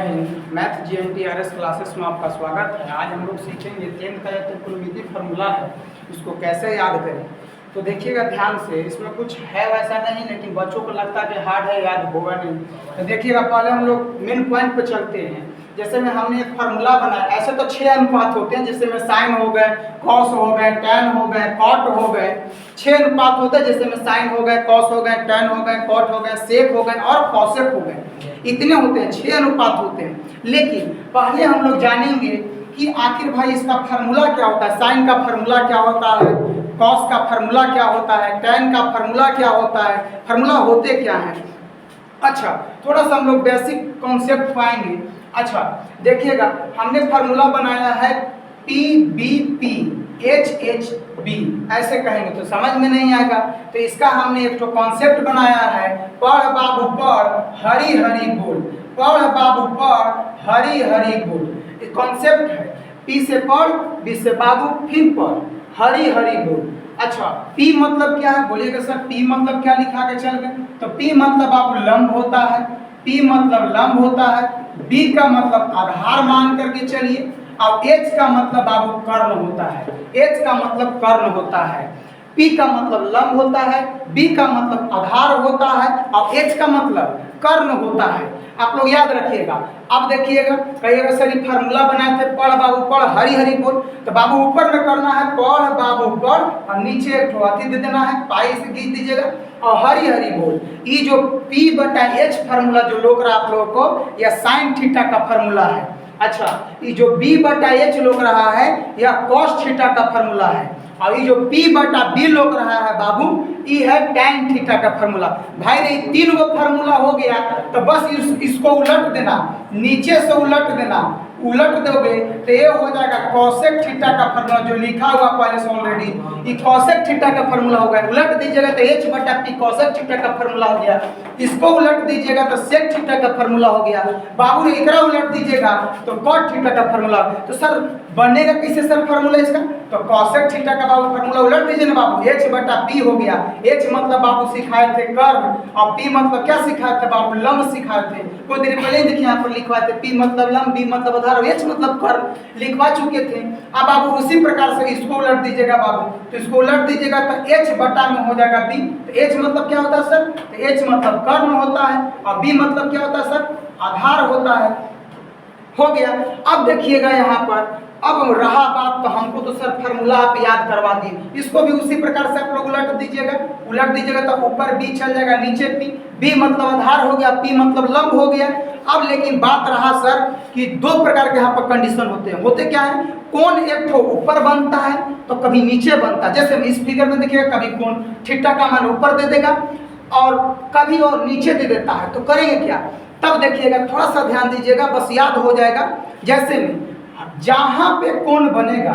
Hind. Math GNTRS classes में आपका स्वागत है। आज हम लोग सीखेंगे 10th का एक त्रिकोणमिति फार्मूला है, इसको कैसे याद करें। तो देखिएगा ध्यान से, इसमें कुछ है वैसा नहीं, लेकिन बच्चों को लगता है कि हार्ड है, याद होगा नहीं। तो देखिएगा, पहले हम लोग मेन पॉइंट पे चलते हैं। जैसे में हमने एक फार्मूला बनाया, ऐसे तो 6 अनुपात होते हैं, जैसे में साइन हो गए, कॉस हो गए, टैन हो गए, कॉट हो गए। 6 अनुपात होते हैं, जैसे में साइन हो गए, कॉस हो गए, टैन हो गए, कॉट हो गए, सेक हो गए और कॉसेक हो गए। इतने होते हैं, 6 अनुपात होते हैं। लेकिन पहले हम लोग जानेंगे कि आखिर भाई इसका फार्मूला क्या होता है। साइन का फार्मूला क्या होता है, कॉस का फार्मूला क्या होता है, टैन का फार्मूला क्या होता है, फार्मूला होते क्या हैं। अच्छा, थोड़ा सा हम लोग बेसिक कॉन्सेप्ट पाएंगे। अच्छा देखिएगा, हमने फार्मूला बनाया है PBP HHB, ऐसे कहेंगे तो समझ में नहीं आएगा। तो इसका हमने एक तो कॉन्सेप्ट बनाया है, पढ़ बाबू पढ़ हरी हरी बोल, पढ़ बाबू पढ़ हरी हरी बोल। ये कॉन्सेप्ट है। P से पढ़, B से बाबू, फिर पढ़ हरी हरी बोल। अच्छा, P मतलब क्या है, बोलिएगा सर P मतलब क्या, लिखा के चल गए। तो P मतलब बाबू लंब होता है, P मतलब लंब होता है, B का मतलब आधार मान करके चलिए, और H का मतलब बाबू कर्ण होता है। H का मतलब कर्ण होता है, P का मतलब लंब होता है, B का मतलब आधार होता है और H का मतलब कर्ण होता है। आप लोग याद रखिएगा। अब देखिएगा, कहिएगा सर ये फार्मूला बनाए थे पढ़ बाबू पढ़ हरी हरी बोल, तो बाबू ऊपर में करना है पढ़ बाबू पढ़ और नीचे एक अति दे देना है, पाई से खींच दीजिएगा और हरी हरी बोल। ये जो P/H फार्मूला जो लोग रहा आप लोगों को, यह साइन थीटा का फार्मूला है। अच्छा, ये जो B/H लोग रहा है यह कॉस थीटा का फार्मूला है, और ये जो P/B लोग रहा है बाबू, ये है टैन थीटा का फार्मूला। भाई ये 3 गो फार्मूला हो गया, तो बस इसको उलट देना, नीचे से उलट देना। उलट दोगे तो ये हो जाएगा कॉसेक थीटा का फार्मूला, जो लिखा हुआ पहले से ऑलरेडी, ये कॉसेक थीटा का फार्मूला हो गया। उलट दीजिएगा तो H/P कॉसेक थीटा का फार्मूला हो गया। इसको उलट दीजिएगा तो सेक थीटा का फार्मूला हो गया। बाबू ने एकरा उलट दीजिएगा तो कॉट थीटा का फार्मूला। तो सर बनेगा किससे सर फार्मूला इसका, तो कॉसेक थीटा का बाबू फार्मूला उलट दीजिए ना बाबू, H/P हो गया। H मतलब बाबू सिखाए थे कर्ण, और P मतलब क्या सिखाए थे बाबू, लंब सिखाए थे। कोई देर पहले देखिए यहाँ पर लिखवाए थे, P मतलब लंब, B मतलब आधार, H मतलब कर्ण लिखवा चुके थे। अब बाबू उसी प्रकार से इसको उलट दीजिएगा बाबू, तो इसको उलट दीजिएगा तो H/में हो जाएगा B। तो H मतलब क्या होता है सर, तो H मतलब कर्ण होता है, और B मतलब क्या होता है सर, आधार होता है। हो गया। अब देखिएगा यहाँ पर, अब रहा बात, तो हमको तो सर फार्मूला आप याद करवा दिए, इसको भी उसी प्रकार से आप लोग उलट दीजिएगा तो ऊपर B चल जाएगा, नीचे P। B मतलब आधार हो गया, P मतलब लंब हो गया। अब लेकिन बात रहा सर कि 2 प्रकार के यहाँ पर कंडीशन होते क्या है, कोण एक तो ऊपर बनता है तो कभी नीचे बनता है। जैसे इस फिगर में देखिएगा, कभी कोण थीटा का मान ऊपर दे देगा और कभी और नीचे दे देता है। तो करेंगे क्या, तब देखिएगा, थोड़ा सा ध्यान दीजिएगा, बस याद हो जाएगा। जैसे में जहां पे कोण बनेगा,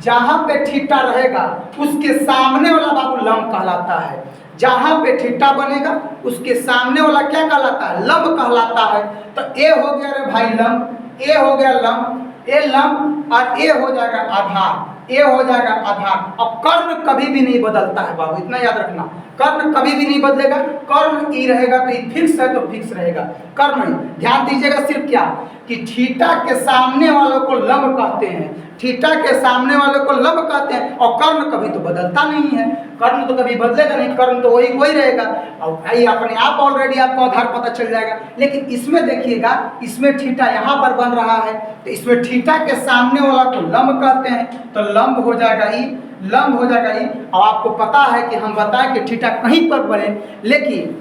जहां पे थीटा रहेगा, उसके सामने वाला बाबू लंब कहलाता है। जहां पे थीटा बनेगा उसके सामने वाला क्या कहलाता है, लंब कहलाता है। तो ए हो गया रे भाई लंब, ए हो गया लंब, ए लंब और ए हो जाएगा आधार, ए हो जाएगा आधार। और कर्ण कभी भी नहीं बदलता है बाबू, इतना याद रखना, कर्ण कभी भी नहीं बदलेगा। कर्ण ई रहेगा तो ये फिक्स है, तो फिक्स रहेगा, कर्ण नहीं। ध्यान दीजिएगा सिर्फ क्या, कि थीटा के सामने वालों को लंब कहते हैं, थीटा के सामने वाले को लंब कहते हैं, और कर्ण कभी तो बदलता नहीं है, कर्ण तो कभी बदलेगा नहीं, कर्ण तो वही रहेगा। और भाई अपने आप ऑलरेडी आपको आधार पता चल जाएगा। लेकिन इसमें देखिएगा, इसमें थीटा यहाँ पर बन रहा है, तो इसमें थीटा के सामने वाला को लंब कहते हैं, तो लंब हो जाएगा ई, लंब हो जाएगा ई। और आपको पता है कि हम बताएं कि थीटा कहीं पर बने, लेकिन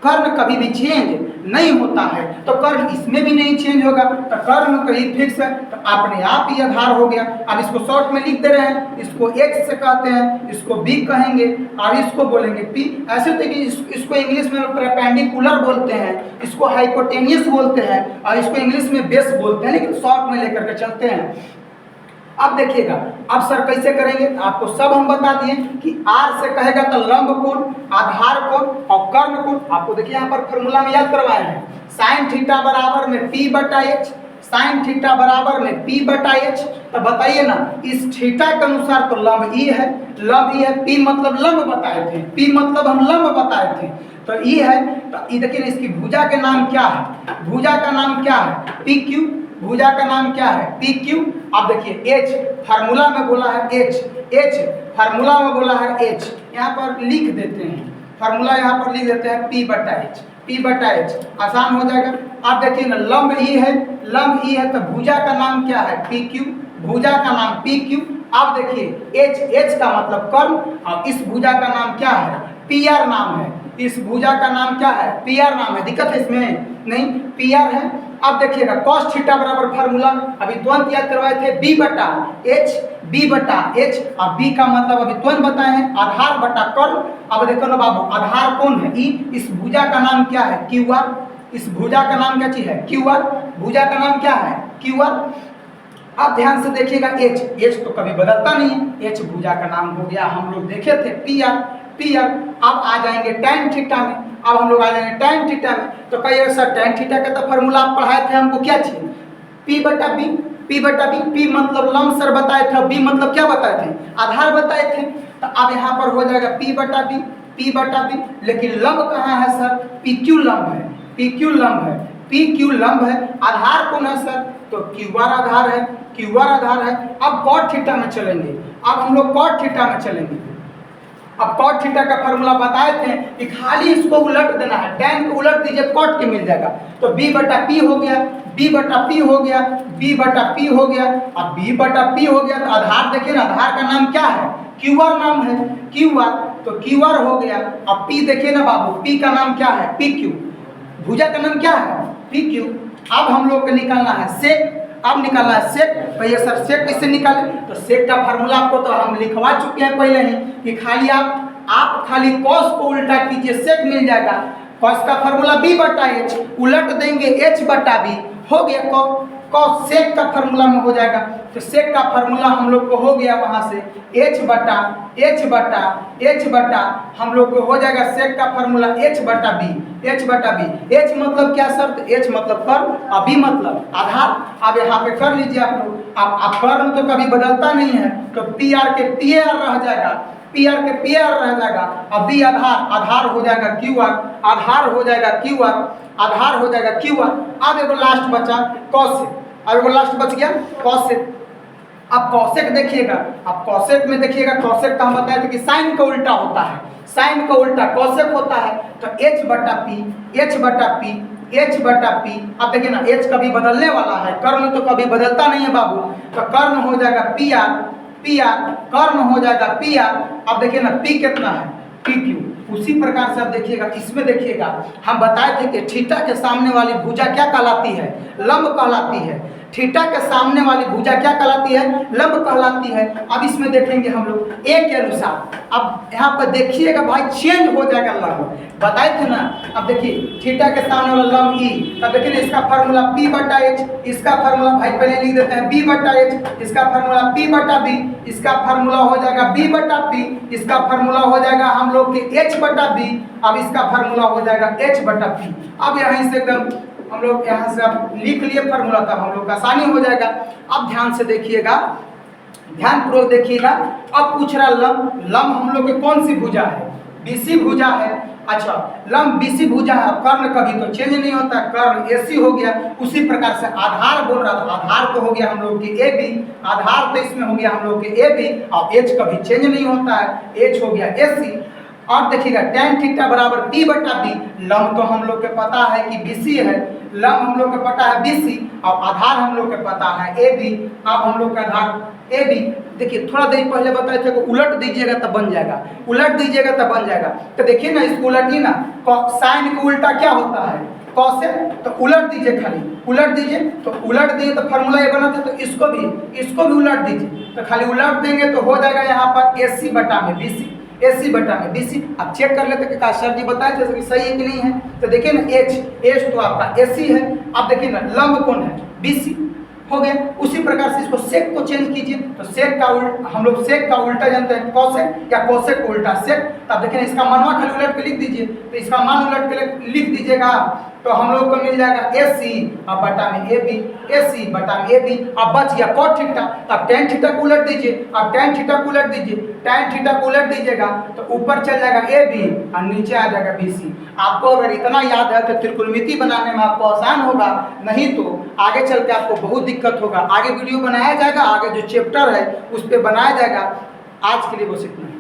कर्ण कभी भी चेंज नहीं होता है, तो कर्ण इसमें भी नहीं चेंज होगा, तो कर्ण कहीं फिक्स है, तो अपने आप ही आधार हो गया। अब इसको शॉर्ट में लिख दे रहे हैं, इसको X से कहते हैं, इसको B कहेंगे और इसको बोलेंगे P। ऐसे तो कि इसको इंग्लिश में परपेंडिकुलर बोलते हैं, इसको हाइपोटेनियस बोलते हैं, और इसको इंग्लिश में बेस बोलते हैं, लेकिन शॉर्ट में लेकर के चलते हैं। अब देखिएगा, अब सर कैसे करेंगे, आपको सब हम बता दिए कि R से कहेगा तो लंब कोण, आधार कोण और कर्ण कोण। आपको देखिए यहाँ पर फॉर्मूला में याद करवाए हैं, साइन थीटा बराबर में P/H, साइन थीटा बराबर में P/H। तो बताइए ना, इस थीटा के अनुसार तो लंब ई है, लंब ई है, P मतलब लंब बताए थे, P मतलब हम लंब बताए थे। तो ई है, तो ये देखिए इसकी भुजा के नाम क्या है, भुजा का नाम क्या है पी क्यू, भुजा का नाम क्या है पी क्यू। अब देखिए एच फार्मूला में बोला है एच, एच फार्मूला में बोला है एच, यहाँ पर लिख देते हैं फार्मूला, यहाँ पर लिख देते हैं पी बटा एच, पी बटा एच, आसान हो जाएगा। आप देखिए ना लंब ई है, लंब ई है तो भुजा का नाम क्या है पी क्यू, भुजा का नाम पी क्यू। आप देखिए एच, एच का मतलब कर्ण, और इस भुजा का नाम क्या है पी आर नाम है, इस भुजा का नाम क्या है पी आर नाम है, दिक्कत है इसमें नहीं, पी आर है। अब देखिएगा cos थीटा बराबर फार्मूला अभी तुरंत याद करवाए थे b बटा h, b बटा h, और b का मतलब अभी तुरंत बताए हैं आधार बटा कर्ण। अब देखो ना बाबू आधार कौन है ई, इस भुजा का नाम क्या है क्यू आर, इस भुजा का नाम क्या चीज है क्यू आर, भुजा का नाम क्या है क्यू आर। अब ध्यान से देखिएगा एच, एच तो कभी बदलता नहीं है, एच भुजा का नाम हो गया, हम लोग देखे थे पी आर, पी आर। अब आ जाएंगे tan थीटा में, अब हम लोग आ जाएंगे tan थीटा में, तो कहिए सर tan थीटा का तो फार्मूला आप पढ़ाए थे, हमको क्या चाहिए p बटा b, p बटा b, p मतलब लंब सर बताए थे, b मतलब क्या बताए थे आधार बताए थे। तो अब यहाँ पर हो जाएगा p बटा b, p बटा b, लेकिन लंब कहाँ है सर पी क्यू लंब है, पी क्यू लंब है, पी क्यू लंब है, आधार कौन है सर तो क्यू आर आधार है, क्यू आर आधार है। अब cot थीटा में चलेंगे, अब हम लोग cot थीटा में चलेंगे। अब cot थीटा का फार्मूला बताए थे कि खाली इसको उलट देना है, tan को उलट दीजिए cot के मिल जाएगा, तो b बटा p हो गया, b बटा p हो गया, b बटा p हो गया। अब b बटा p हो गया तो आधार देखिए ना, आधार का नाम क्या है क्यू आर नाम है, क्यू आर, तो क्यू आर हो गया। अब p देखिए ना बाबू, p का नाम क्या है पी क्यू, भुजा का नाम क्या है पी क्यू। अब हम लोग को निकालना है सेक, अब निकालना है सेक। भैया सर सेक कैसे निकाले, तो सेक का फार्मूला आपको तो हम लिखवा चुके हैं पहले ही कि खाली आप खाली कॉस को उल्टा कीजिए सेक मिल जाएगा। कॉस का फार्मूला b बटा h, उलट देंगे h बटा b, हो गया कॉस सेक का फार्मूला में हो जाएगा। तो सेक का फार्मूला हम लोग को हो गया वहां से h बटा h बटा h बटा, हम लोग को हो जाएगा सेक का फार्मूला h बटा b, h बटा b। h मतलब क्या सर, तो h मतलब कर्ण और b मतलब आधार। अब यहाँ पे कर लीजिए आप लोग, अब कर्ण तो कभी बदलता नहीं है, तो पी आर के पी आर रह जाएगा, पी आर के पी आर रह जाएगा, और बी आधार, आधार हो जाएगा क्यू आर, आधार हो जाएगा क्यू आर, आधार हो जाएगा क्यू आर। अब एगो लास्ट बचा कॉसेक, अब एगो लास्ट बच गया कॉसेक। अब कॉसेक देखिएगा, अब कॉसेक में देखिएगा, कॉसेक का हम बताए थे कि साइन का उल्टा होता है, साइन का उल्टा कॉसेक होता है। तो h बटा p, h बटा p, h बटा p। अब देखिए ना h कभी बदलने वाला है, कर्ण तो कभी बदलता नहीं है बाबू, तो कर्ण हो जाएगा पी आर, पी आर, कर्ण हो जाएगा पी आर। अब देखिए ना p कितना है पी क्यू। उसी प्रकार से अब देखिएगा इसमें देखिएगा, हम बताए थे कि थीटा के सामने वाली भुजा क्या कहलाती है लंब कहलाती है, थीटा के सामने वाली भुजा क्या कहलाती है लंब कहलाती है। अब इसमें देखेंगे हम लोग ए के अनुसार, अब यहाँ पर देखिएगा भाई चेंज हो जाएगा लंब, बताए थे ना। अब देखिए थीटा के सामने वाला लंब ई, तब देखिए इसका फार्मूला p बटा h, इसका फार्मूला भाई पहले लिख देते हैं b बटा h, इसका फार्मूला p बटा b, इसका फार्मूला हो जाएगा b बटा p, इसका फार्मूला हो जाएगा हम लोग के h बटा b, अब इसका फार्मूला हो जाएगा h बटा p। अब यहाँ से एकदम हम लोग यहाँ से अब लिख लिए फार्मूला, तब हम लोग का आसानी हो जाएगा। अब ध्यान से देखिएगा, ध्यान पूर्वक देखिएगा। अब पूछ रहा लंब, लंब हम लोग के कौन सी भुजा है बीसी भुजा है। अच्छा लंब बीसी भुजा है, कर्ण कभी तो चेंज नहीं होता, कर्ण एसी हो गया। उसी प्रकार से आधार बोल रहा था, आधार तो हो गया हम लोग की ए बी, आधार तो इसमें हो गया हम लोग के ए बी, और एच कभी चेंज नहीं होता है, एच हो गया एसी। और देखिएगा tan थीटा बराबर p बटा b, लंब तो हम लोग के पता है कि BC है, लंब हम लोग के पता है BC, और आधार हम लोग के पता है AB। अब हम लोग का आधार AB, देखिए थोड़ा देर पहले बताए थे कि उलट दीजिएगा तब बन जाएगा, उलट दीजिएगा तब बन जाएगा। तो देखिए ना इसको उलटिए ना, साइन का उल्टा क्या होता है कॉसेक, तो उलट दीजिए, खाली उलट दीजिए, तो उलट दिए तो फार्मूला ये बना था, तो इसको भी उलट दीजिए, तो खाली उलट देंगे तो हो जाएगा यहाँ पर AC बटा में BC, AC बटा में BC। अब चेक कर लेते कि सर जी बताए थे कि सही है कि नहीं है। तो देखिए ना H तो आपका AC है। अब देखिए ना लंब कौन है BC, हो गया। उसी प्रकार से इसको सेक को चेंज कीजिए, तो सेक का हम लोग सेक का उल्टा जानते हैं कॉसेक, या कॉसेक को उल्टा सेक। तब देखिए इसका मान खाली उलट के लिख दीजिए, तो इसका मान उलट के लिख दीजिएगा तो हम लोग को मिल जाएगा AC और बटा में AB, AC बटा में AB। अब बच गया cot थीटा। अब tan थीटा को उलट दीजिए, अब tan थीटा को उलट दीजिए, tan थीटा को उलट दीजिएगा तो ऊपर चल जाएगा AB और नीचे आ जाएगा BC। आपको अगर इतना याद है तो त्रिकोणमिति बनाने में आपको आसान होगा, नहीं तो आगे चल के आपको बहुत दिक्कत होगा। आगे वीडियो बनाया जाएगा, आगे जो चैप्टर है उस पर बनाया जाएगा। आज के लिए बस इतना।